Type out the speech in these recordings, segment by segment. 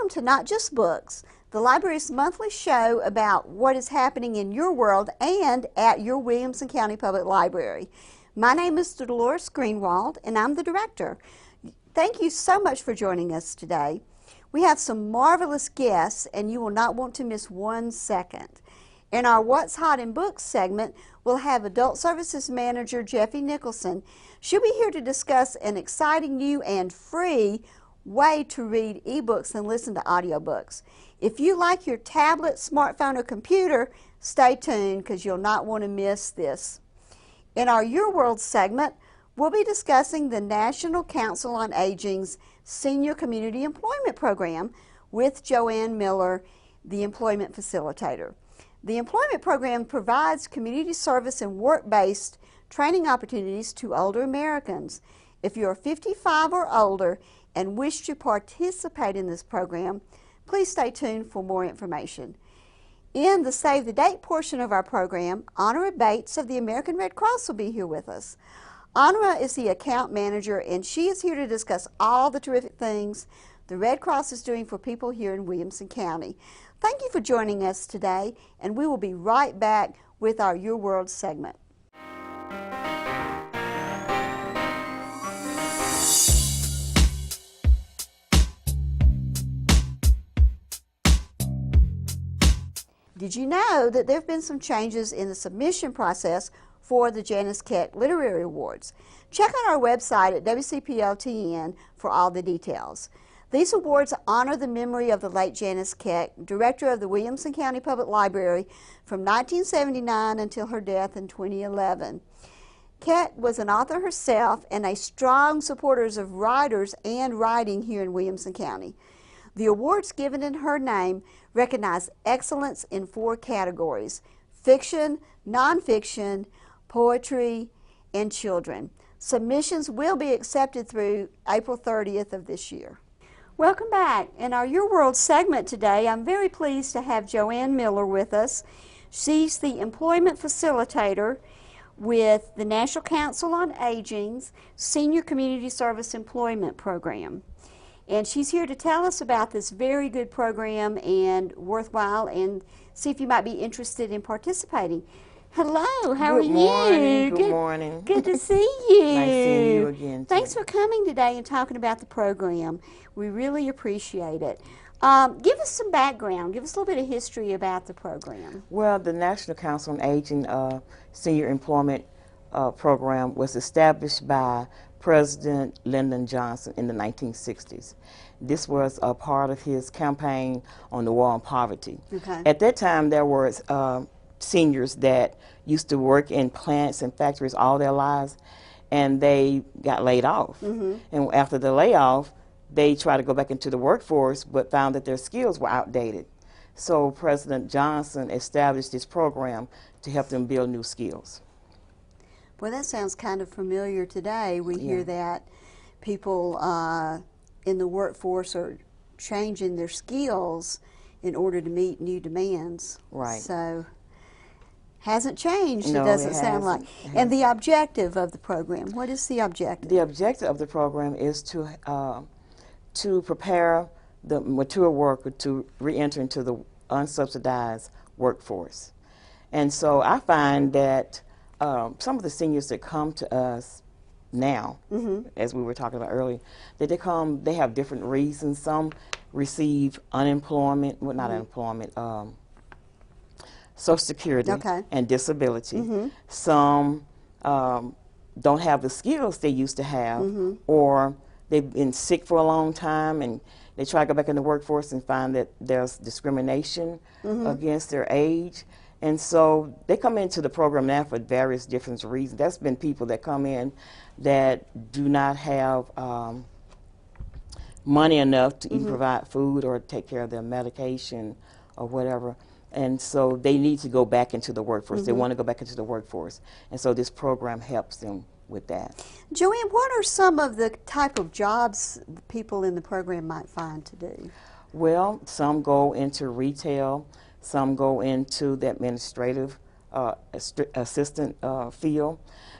Welcome to Not Just Books, the library's monthly show about what is happening in your world and at your Williamson County Public Library. My name is Dolores Greenwald, and I'm the director. Thank you so much for joining us today. We have some marvelous guests, and you will not want to miss 1 second. In our What's Hot in Books segment, we'll have Adult Services Manager Jeffie Nicholson. She'll be here to discuss an exciting new and free way to read ebooks and listen to audiobooks. If you like your tablet, smartphone, or computer, stay tuned because you'll not want to miss this. In our Your World segment, we'll be discussing the National Council on Aging's Senior Community Employment Program with JoAnn Miller, the employment facilitator. The employment program provides community service and work-based training opportunities to older Americans. If you're 55 or older and wish to participate in this program, please stay tuned for more information. In the Save the Date portion of our program, Honora Bates of the American Red Cross will be here with us. Honora is the account manager, and she is here to discuss all the terrific things the Red Cross is doing for people here in Williamson County. Thank you for joining us today, and we will be right back with our Your World segment. Did you know that there have been some changes in the submission process for the Janice Keck Literary Awards? Check out our website at WCPLTN for all the details. These awards honor the memory of the late Janice Keck, director of the Williamson County Public Library from 1979 until her death in 2011. Keck was an author herself and a strong supporter of writers and writing here in Williamson County. The awards given in her name recognize excellence in 4 categories: fiction, nonfiction, poetry, and children. Submissions will be accepted through April 30th of this year. Welcome back. In our Your World segment today, I'm very pleased to have JoAnn Miller with us. She's the employment facilitator with the National Council on Aging's Senior Community Service Employment Program. And she's here to tell us about this very good program and worthwhile, and see if you might be interested in participating. Hello, how are you? Good morning. Good to see you. Nice seeing you again. Thanks for coming today and talking about the program. We really appreciate it. Give us some background. Give us a little bit of history about the program. Well, the National Council on Aging Senior Employment Program was established by President Lyndon Johnson in the 1960s. This was a part of his campaign on the war on poverty. Okay. At that time, there were seniors that used to work in plants and factories all their lives, and they got laid off. Mm-hmm. And after the layoff, they tried to go back into the workforce, but found that their skills were outdated. So President Johnson established this program to help them build new skills. Well, that sounds kind of familiar today. We hear that people in the workforce are changing their skills in order to meet new demands. Right. So, hasn't changed, No, it doesn't it sound like. hasn't. And the objective of the program, what is the objective? The objective of the program is to prepare the mature worker to re-enter into the unsubsidized workforce. And so I find that some of the seniors that come to us now, as we were talking about earlier, that they have different reasons. Some receive unemployment, well, not unemployment, Social Security and disability. Some don't have the skills they used to have, or they've been sick for a long time and they try to go back in the workforce and find that there's discrimination against their age. And so they come into the program now for various different reasons. There's been people that come in that do not have money enough to even provide food or take care of their medication or whatever. And so they need to go back into the workforce. They want to go back into the workforce. And so this program helps them with that. JoAnn, what are some of the type of jobs people in the program might find to do? Well, some go into retail, some go into the administrative assistant field.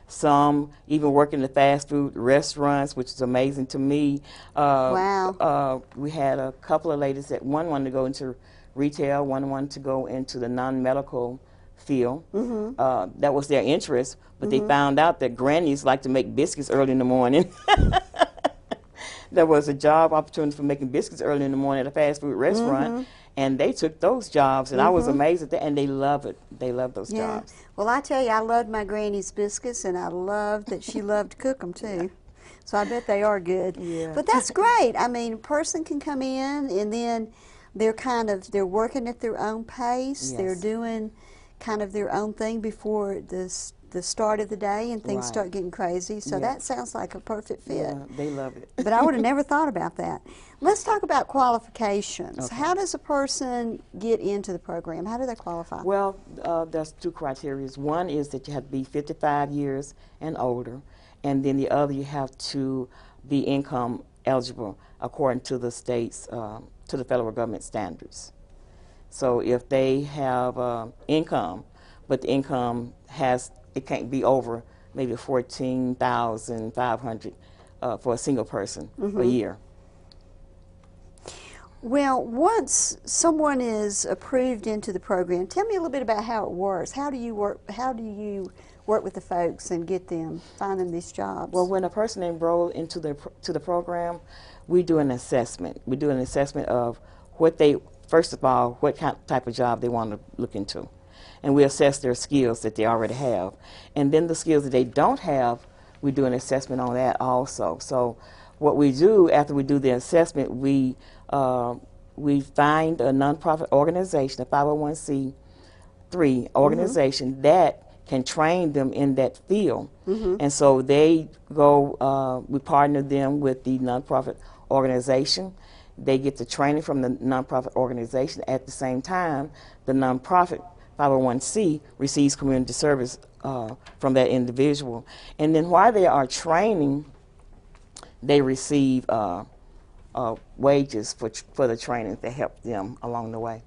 Some even work in the fast food restaurants, which is amazing to me. Wow. We had a couple of ladies that one wanted to go into retail, one wanted to go into the non-medical field. That was their interest, but they found out that grannies like to make biscuits early in the morning. There was a job opportunity for making biscuits early in the morning at a fast food restaurant, and they took those jobs, and I was amazed at that, and they love it. They love those jobs. Well, I tell you, I loved my granny's biscuits, and I loved that she loved to cook them, too. So I bet they are good. Yeah. But that's great. I mean, a person can come in, and then they're working at their own pace. Yes. They're doing kind of their own thing before the start of the day, and things start getting crazy. So that sounds like a perfect fit. Yeah, they love it. But I would have never thought about that. Let's talk about qualifications. Okay. How does a person get into the program? How do they qualify? Well, there's two criteria. One is that you have to be 55 years and older, and then the other, you have to be income eligible according to the state's, to the federal government standards. So if they have income, but the income it can't be over maybe $14,500 for a single person a year. Well, once someone is approved into the program, tell me a little bit about how it works. How do you work with the folks and find them these jobs? Well, when a person enrolls into the program, we do an assessment. We do an assessment of first of all, what type of job they want to look into. And we assess their skills that they already have. And then the skills that they don't have, we do an assessment on that also. So what we do after we do the assessment, we find a nonprofit organization, a 501c3 organization that can train them in that field. And so they go, we partner them with the nonprofit organization. They get the training from the nonprofit organization. At the same time, the nonprofit 501c receives community service from that individual. And then while they are training, they receive wages for the training to help them along the way.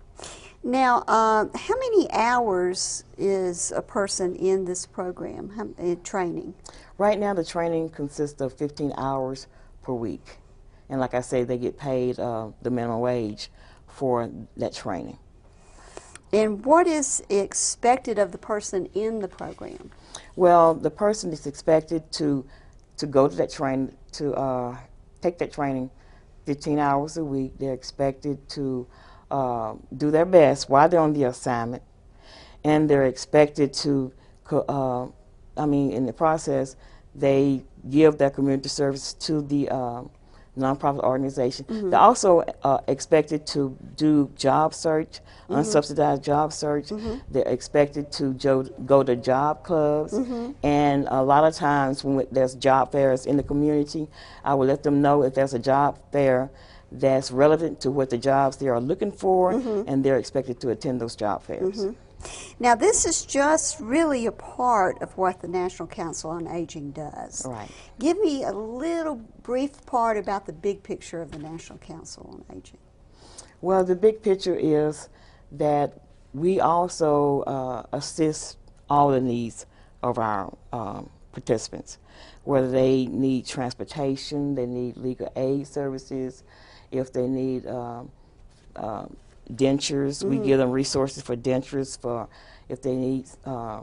Now, how many hours is a person in this program, training? Right now, the training consists of 15 hours per week. And like I say, they get paid the minimum wage for that training. And what is expected of the person in the program? Well, the person is expected to go to that training, to take that training 15 hours a week. They're expected to do their best while they're on the assignment. And they're expected to, in the process, they give their community service to the nonprofit organization. They're also expected to do job search, unsubsidized job search. They're expected to go to job clubs, and a lot of times when there's job fairs in the community, I will let them know if there's a job fair that's relevant to what the jobs they are looking for, and they're expected to attend those job fairs. Now, this is just really a part of what the National Council on Aging does. Right. Give me a little brief part about the big picture of the National Council on Aging. Well, the big picture is that we also assist all the needs of our participants, whether they need transportation, they need legal aid services, if they need dentures, we give them resources for dentures, for if they need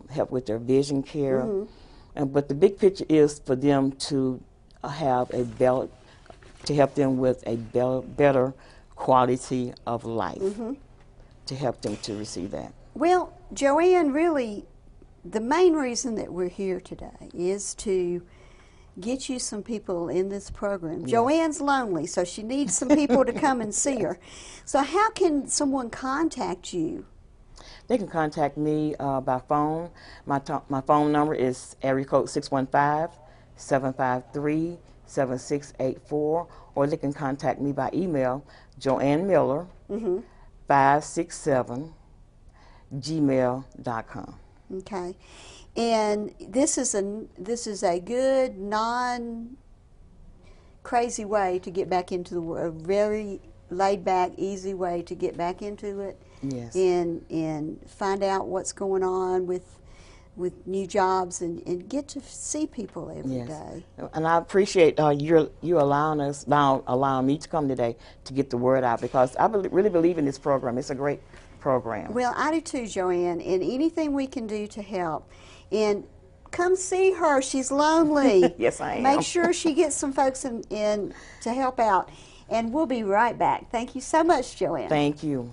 help with their vision care. But the big picture is for them to have to help them with a better quality of life, to help them to receive that. Well, JoAnn, really, the main reason that we're here today is to get you some people in this program. Yes. JoAnn's lonely, so she needs some people to come and see her. So how can someone contact you? They can contact me by phone. My phone number is area code 615-753-7684, or they can contact me by email, JoAnn Miller, 567gmail.com. Okay. And this is a good, non-crazy way to get back into the world, a very laid-back, easy way to get back into it. Yes. and find out what's going on with new jobs and get to see people every day. And I appreciate you allowing me to come today to get the word out, because I really believe in this program. It's a great program. Well, I do too, JoAnn, and anything we can do to help. And come see her. She's lonely. Yes, I am. Make sure she gets some folks in to help out. And we'll be right back. Thank you so much, JoAnn. Thank you.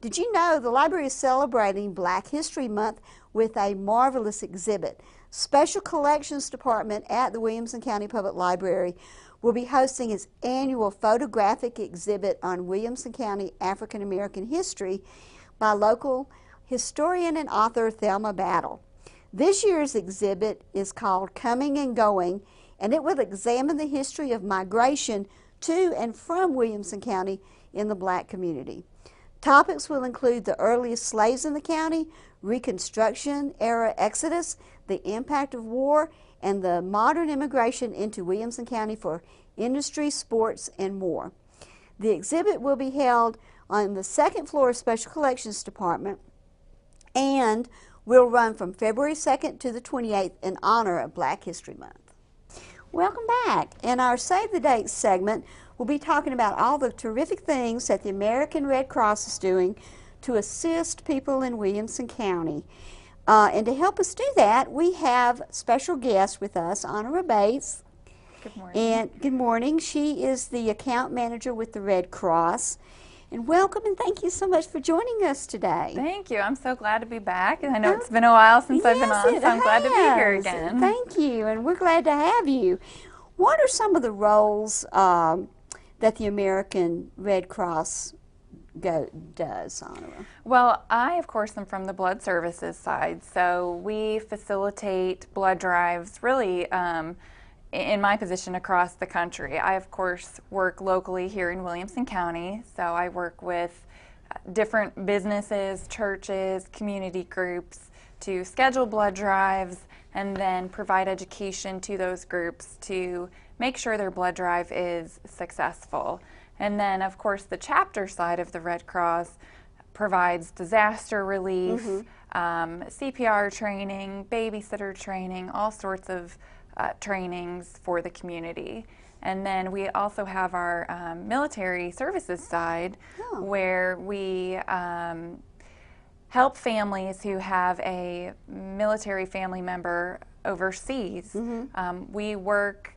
Did you know the library is celebrating Black History Month with a marvelous exhibit? Special Collections Department at the Williamson County Public Library will be hosting its annual photographic exhibit on Williamson County African American history by local historian and author Thelma Battle. This year's exhibit is called Coming and Going, and it will examine the history of migration to and from Williamson County in the Black community. Topics will include the earliest slaves in the county, Reconstruction era exodus, the impact of war, and the modern immigration into Williamson County for industry, sports, and more. The exhibit will be held on the second floor of Special Collections Department and will run from February 2nd to the 28th in honor of Black History Month. Welcome back. In our Save the Dates segment, we'll be talking about all the terrific things that the American Red Cross is doing to assist people in Williamson County. And to help us do that, we have special guest with us, Honora Bates. Good morning. And good morning. She is the account manager with the Red Cross. And welcome, and thank you so much for joining us today. Thank you. I'm so glad to be back. And I know it's been a while since I've been on, so I'm glad to be here again. Thank you, and we're glad to have you. What are some of the roles that the American Red Cross does, Honora? Well, I, of course, am from the blood services side, so we facilitate blood drives really in my position across the country. I, of course, work locally here in Williamson County, so I work with different businesses, churches, community groups to schedule blood drives and then provide education to those groups to make sure their blood drive is successful. And then, of course, the chapter side of the Red Cross provides disaster relief, CPR training, babysitter training, all sorts of trainings for the community. And then we also have our military services side where we help families who have a military family member overseas. We work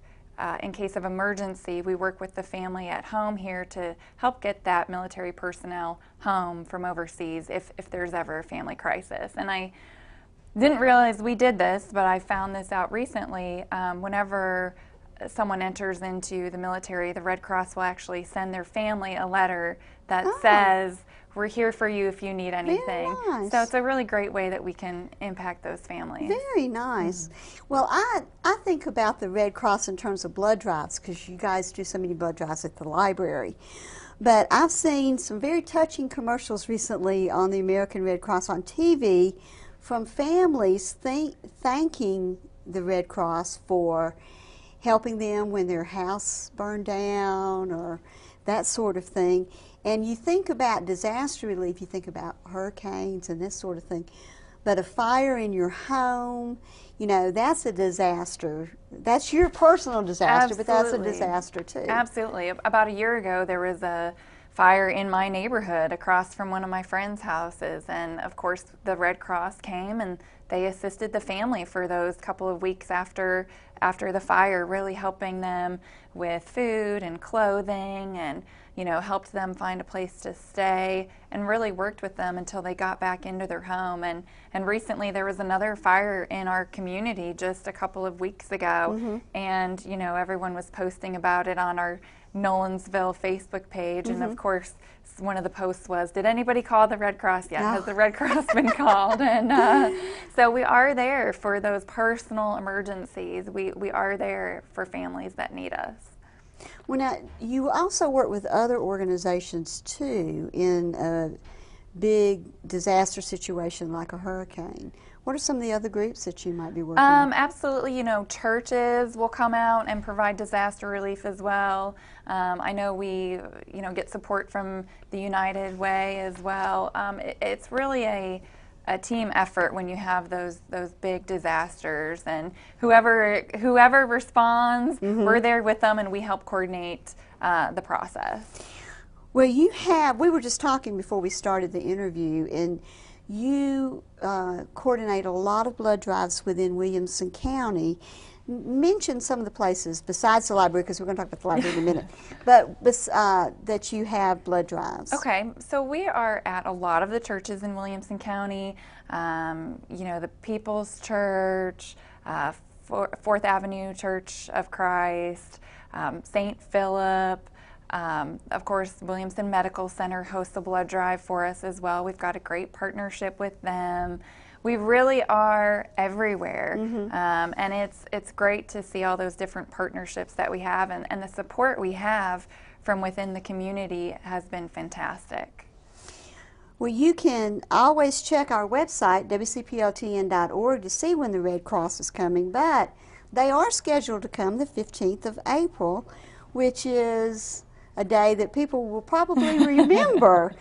in case of emergency, we work with the family at home here to help get that military personnel home from overseas if there's ever a family crisis. And I didn't realize we did this, but I found this out recently. Whenever someone enters into the military, the Red Cross will actually send their family a letter that says, "We're here for you if you need anything." Very nice. So it's a really great way that we can impact those families. Very nice. Well, I think about the Red Cross in terms of blood drives, because you guys do so many blood drives at the library. But I've seen some very touching commercials recently on the American Red Cross on TV from families thanking the Red Cross for helping them when their house burned down or that sort of thing. And you think about disaster relief, you think about hurricanes and this sort of thing. But a fire in your home, you know, that's a disaster. That's your personal disaster, but that's a disaster too. Absolutely. About a year ago, there was a fire in my neighborhood across from one of my friends' houses. And of course, the Red Cross came and they assisted the family for those couple of weeks after the fire, really helping them with food and clothing and, you know, helped them find a place to stay and really worked with them until they got back into their home. And recently there was another fire in our community just a couple of weeks ago. And, you know, everyone was posting about it on our Nolensville Facebook page. And of course, one of the posts was, "Did anybody call the Red Cross yet? Has the Red Cross been called?" And so we are there for those personal emergencies. We are there for families that need us. Well, now, you also work with other organizations too in a big disaster situation like a hurricane. What are some of the other groups that you might be working with? Absolutely. You know, churches will come out and provide disaster relief as well. I know we, get support from the United Way as well. It's really a team effort when you have those big disasters, and whoever responds, we're there with them, and we help coordinate the process. Well, we were just talking before we started the interview, and you coordinate a lot of blood drives within Williamson County. Mention some of the places besides the library, because we're going to talk about the library in a minute, but that you have blood drives. Okay, so we are at a lot of the churches in Williamson County. The People's Church, Fourth Avenue Church of Christ, St. Philip. Of course, Williamson Medical Center hosts a blood drive for us as well. We've got a great partnership with them. We really are everywhere, and it's great to see all those different partnerships that we have, and the support we have from within the community has been fantastic. Well, you can always check our website, wcpltn.org, to see when the Red Cross is coming, but they are scheduled to come the 15th of April, which is a day that people will probably remember.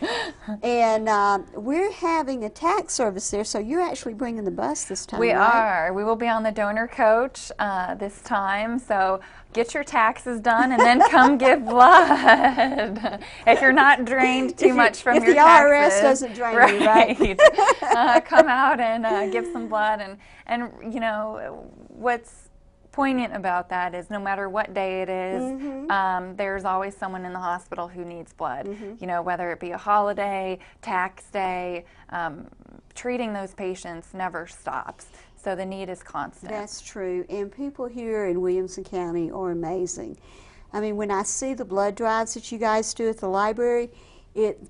And we're having a tax service there, so you're actually bringing the bus this time, We right? are. We will be on the donor coach this time, so get your taxes done and then come give blood. If you're not drained too much from your taxes. If the IRS doesn't drain you, right? Come out and give some blood. And what's poignant about that is no matter what day it is, there's always someone in the hospital who needs blood. Whether it be a holiday, tax day, treating those patients never stops. So the need is constant. That's true. And people here in Williamson County are amazing. I mean, when I see the blood drives that you guys do at the library,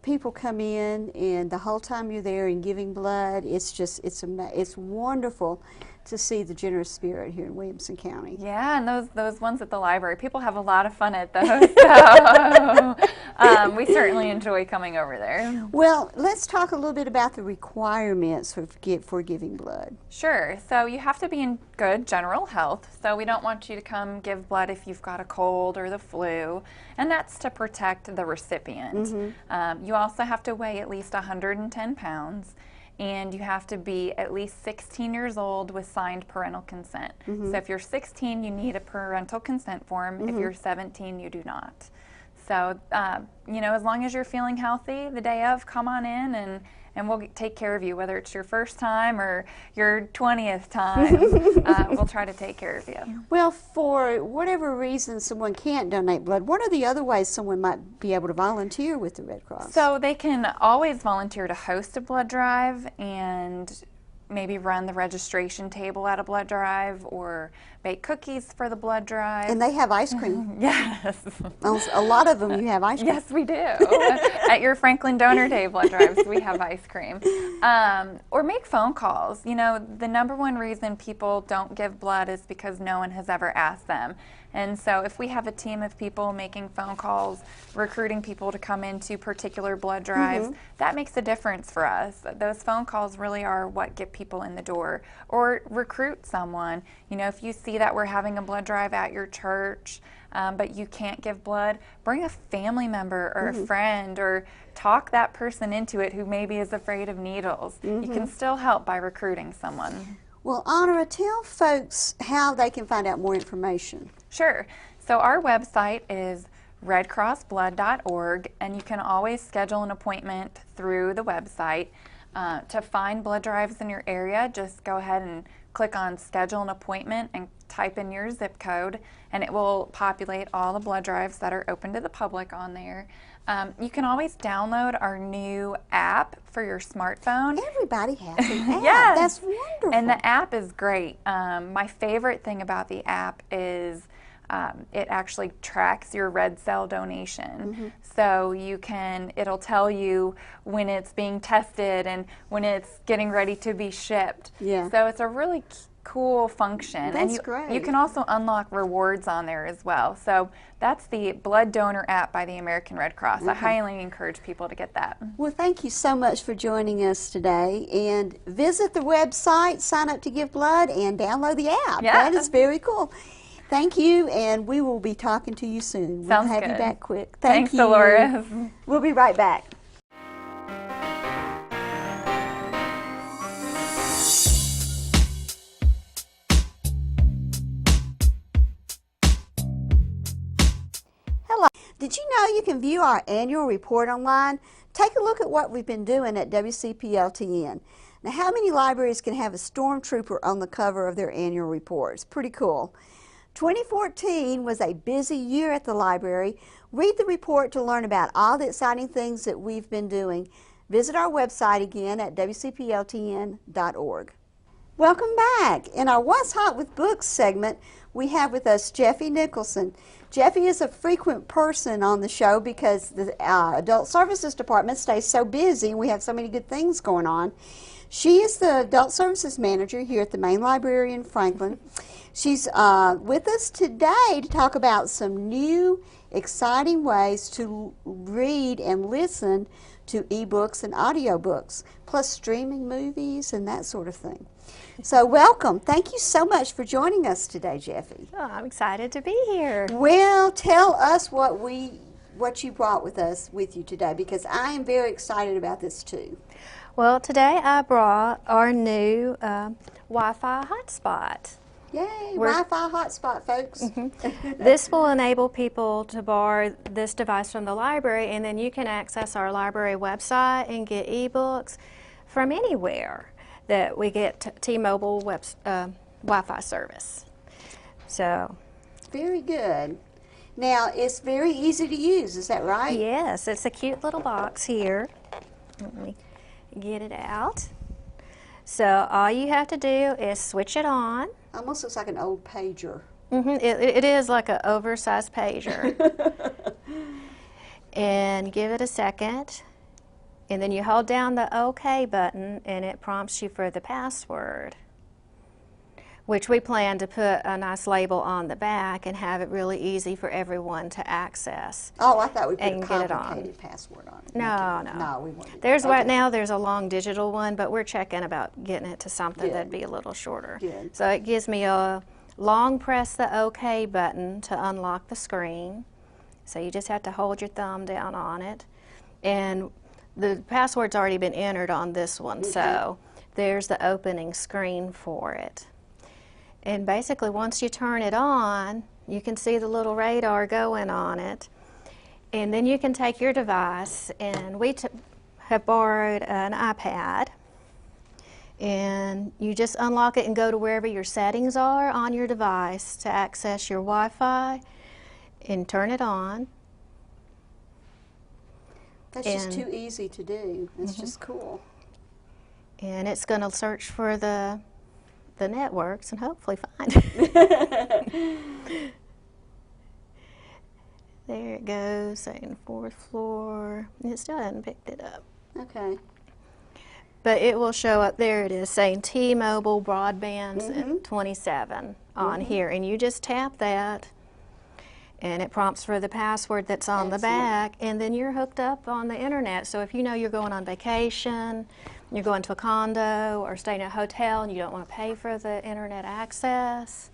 people come in, and the whole time you're there and giving blood, it's wonderful to see the generous spirit here in Williamson County. Yeah, and those ones at the library, people have a lot of fun at those. So we certainly enjoy coming over there. Well, let's talk a little bit about the requirements for giving blood. Sure. So you have to be in good general health. So we don't want you to come give blood if you've got a cold or the flu, and that's to protect the recipient. You also have to weigh at least 110 pounds. And you have to be at least 16 years old with signed parental consent. So if you're 16, you need a parental consent form. If you're 17, you do not. So, as long as you're feeling healthy the day of, come on in and we'll take care of you, whether it's your first time or your 20th time. We'll try to take care of you. Well, for whatever reason someone can't donate blood, what are the other ways someone might be able to volunteer with the Red Cross? So they can always volunteer to host a blood drive and maybe run the registration table at a blood drive or bake cookies for the blood drive. And they have ice cream. Yes. A lot of them you have ice cream. Yes, we do. At your Franklin Donor Day blood drives, we have ice cream. Or make phone calls. The number one reason people don't give blood is because no one has ever asked them. And so if we have a team of people making phone calls, recruiting people to come into particular blood drives, that makes a difference for us. Those phone calls really are what get people in the door. Or recruit someone. If you see that we're having a blood drive at your church, but you can't give blood, bring a family member or a friend, or talk that person into it who maybe is afraid of needles. You can still help by recruiting someone. Well, Honora, tell folks how they can find out more information. Sure. So our website is redcrossblood.org, and you can always schedule an appointment through the website. To find blood drives in your area, just go ahead and click on schedule an appointment and type in your zip code, and it will populate all the blood drives that are open to the public on there. You can always download our new app for your smartphone. Everybody has an app. Yes. That's wonderful. And the app is great. My favorite thing about the app is it actually tracks your red cell donation. So it'll tell you when it's being tested and when it's getting ready to be shipped. Yeah. So it's a really cool function. That's and great. You can also unlock rewards on there as well. So that's the blood donor app by the American Red Cross. I highly encourage people to get that. Well, thank you so much for joining us today. And visit the website, sign up to give blood, and download the app. Yeah. That is very cool. Thank you, and we will be talking to you soon. Sounds we'll have good. you back quick. Thanks, you. Dolores. We'll be right back. Hello. Did you know you can view our annual report online? Take a look at what we've been doing at WCPLTN. Now, how many libraries can have a stormtrooper on the cover of their annual reports? Pretty cool. 2014 was a busy year at the library. Read the report to learn about all the exciting things that we've been doing. Visit our website again at wcpltn.org. Welcome back. In our What's Hot with Books segment, we have with us Jeffie Nicholson. Jeffie is a frequent person on the show because the Adult Services Department stays so busy and we have so many good things going on. She is the Adult Services Manager here at the Main Library in Franklin. She's with us today to talk about some new, exciting ways to read and listen to ebooks and audiobooks, plus streaming movies and that sort of thing. So welcome. Thank you so much for joining us today, Jeffie. Oh, I'm excited to be here. Well, tell us what you brought with you today, because I am very excited about this too. Well, today I brought our new Wi-Fi hotspot. Yay, Wi-Fi hotspot, folks. This will enable people to borrow this device from the library, and then you can access our library website and get ebooks from anywhere that we get T-Mobile Wi-Fi service. So, very good. Now, it's very easy to use, is that right? yes, it's a cute little box here. Let me get it out. So all you have to do is switch it on. Almost looks like an old pager. It is like an oversized pager. And give it a second. And then you hold down the OK button and it prompts you for the password, which we plan to put a nice label on the back and have it really easy for everyone to access. Oh, I thought we put a And get it on. complicated password on it. No, No, we won't. There's Okay. right now there's a long digital one, but we're checking about getting it to something Good. that'd be a little shorter. Good. So it gives me a long press the OK button to unlock the screen. So you just have to hold your thumb down on it. And the password's already been entered on this one, so there's the opening screen for it. And basically once you turn it on, you can see the little radar going on it. And then you can take your device, and we have borrowed an iPad, and you just unlock it and go to wherever your settings are on your device to access your Wi-Fi and turn it on. That's just too easy to do. It's just cool. And it's going to search for the networks and hopefully find it. There it goes, saying 4th floor. It still hasn't picked it up. Okay. But it will show up, there it is, saying T-Mobile Broadband 27 on here. And you just tap that, and it prompts for the password that's on the back, and then you're hooked up on the internet. So if you know you're going on vacation, you're going to a condo or staying in a hotel and you don't want to pay for the internet access,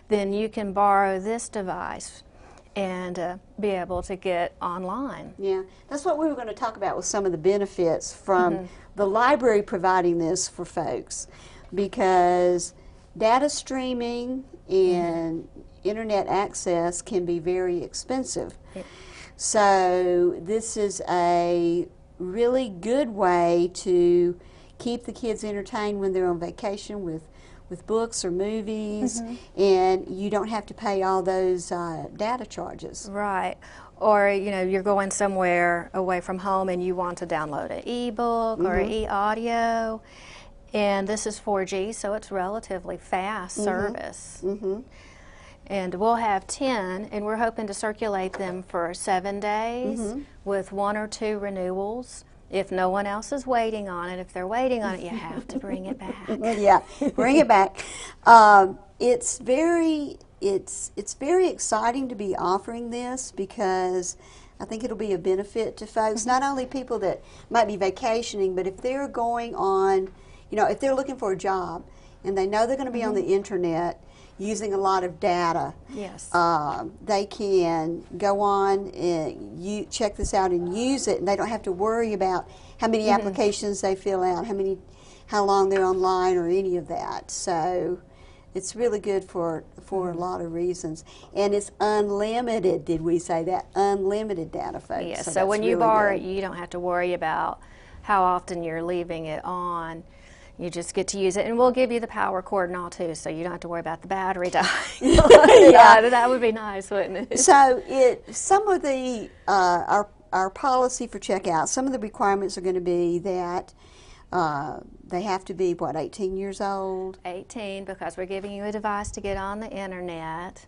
then you can borrow this device and be able to get online. Yeah, that's what we were going to talk about with some of the benefits from the library providing this for folks, because data streaming and internet access can be very expensive. So this is a really good way to keep the kids entertained when they're on vacation with books or movies, and you don't have to pay all those data charges. Right. Or, you know, you're going somewhere away from home and you want to download an e-book or an e-audio, and this is 4G, so it's relatively fast service. And we'll have 10, and we're hoping to circulate them for 7 days with 1 or 2 renewals. If no one else is waiting on it, if they're waiting on it, you have to bring it back. Yeah, bring it back. It's very exciting to be offering this because I think it'll be a benefit to folks, not only people that might be vacationing, but if they're going on, if they're looking for a job and they know they're going to be on the internet using a lot of data. Yes. They can go on and check this out and use it, and they don't have to worry about how many applications they fill out, how long they're online, or any of that. So it's really good for a lot of reasons, and it's unlimited. Did we say that? Unlimited data, folks. Yes. So when you borrow it, you don't have to worry about how often you're leaving it on. You just get to use it, and we'll give you the power cord and all too, so you don't have to worry about the battery dying. Yeah, that would be nice, wouldn't it? So some of the our policy for checkout, some of the requirements are going to be that they have to be 18 years old. 18, because we're giving you a device to get on the internet,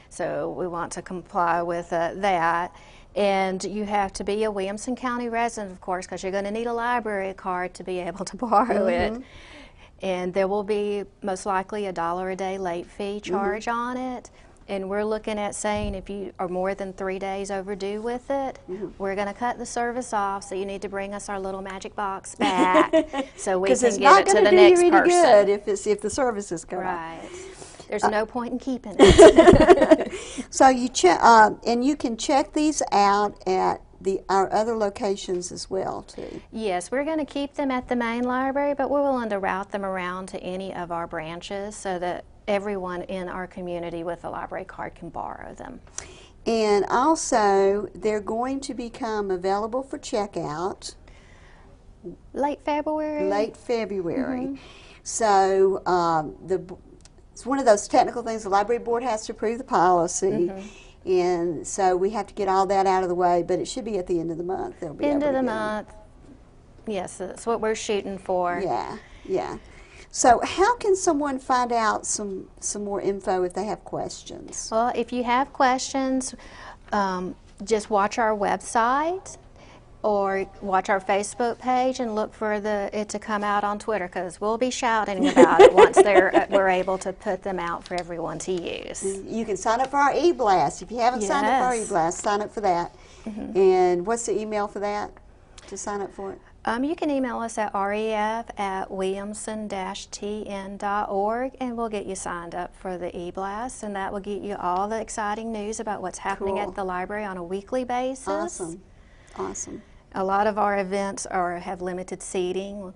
so we want to comply with that. And you have to be a Williamson County resident, of course, because you're going to need a library card to be able to borrow it. And there will be most likely $1 a day late fee charge on it. And we're looking at saying if you are more than 3 days overdue with it, we're going to cut the service off. So you need to bring us our little magic box back so we can give it to the next person. Because it's not going to do you any good if the service is cut off. Right. There's no point in keeping it. So you check, and you can check these out at our other locations as well, too. Yes, we're going to keep them at the main library, but we're willing to route them around to any of our branches so that everyone in our community with a library card can borrow them. And also, they're going to become available for checkout late February. Late February. So it's one of those technical things. The library board has to approve the policy, and so we have to get all that out of the way. But it should be at the end of the month. They'll be end of the month. Yes, that's what we're shooting for. Yeah, yeah. So how can someone find out some more info if they have questions? Well, if you have questions, just watch our website or watch our Facebook page and look for it to come out on Twitter, because we'll be shouting about it once we're able to put them out for everyone to use. You can sign up for our e-blast. If you haven't signed up for our e-blast, sign up for that. And what's the email for that, to sign up for it? You can email us at ref@williamson-tn.org, and we'll get you signed up for the e-blast, and that will get you all the exciting news about what's happening at the library on a weekly basis. Awesome. Awesome. A lot of our events have limited seating,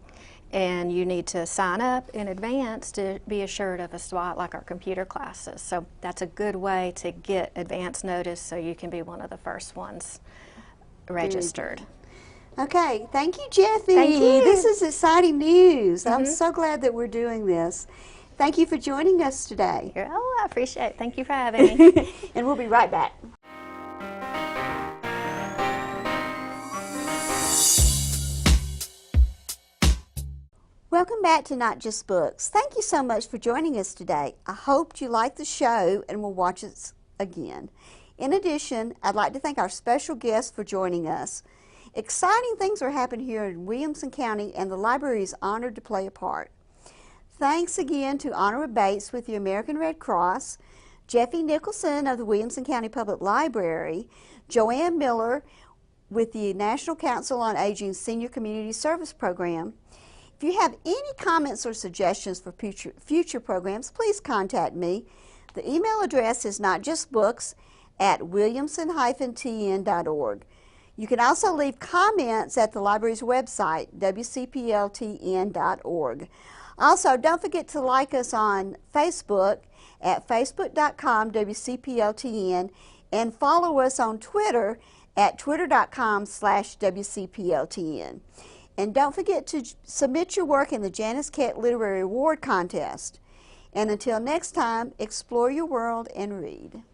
and you need to sign up in advance to be assured of a spot, like our computer classes. So that's a good way to get advance notice so you can be one of the first ones registered. Okay, thank you, Jeffie. Thank you. This is exciting news. I'm so glad that we're doing this. Thank you for joining us today. Oh, I appreciate it. Thank you for having me. And we'll be right back. Welcome back to Not Just Books. Thank you so much for joining us today. I hope you liked the show and will watch us again. In addition, I'd like to thank our special guests for joining us. Exciting things are happening here in Williamson County, and the library is honored to play a part. Thanks again to Honora Bates with the American Red Cross, Jeffie Nicholson of the Williamson County Public Library, JoAnn Miller with the National Council on Aging Senior Community Service Program. If you have any comments or suggestions for future programs, please contact me. The email address is notjustbooks@williamson-tn.org. You can also leave comments at the library's website, wcpltn.org. Also, don't forget to like us on Facebook at facebook.com/WCPLTN, and follow us on Twitter at twitter.com/WCPLTN. And don't forget to submit your work in the Janice Kett Literary Award Contest. And until next time, explore your world and read.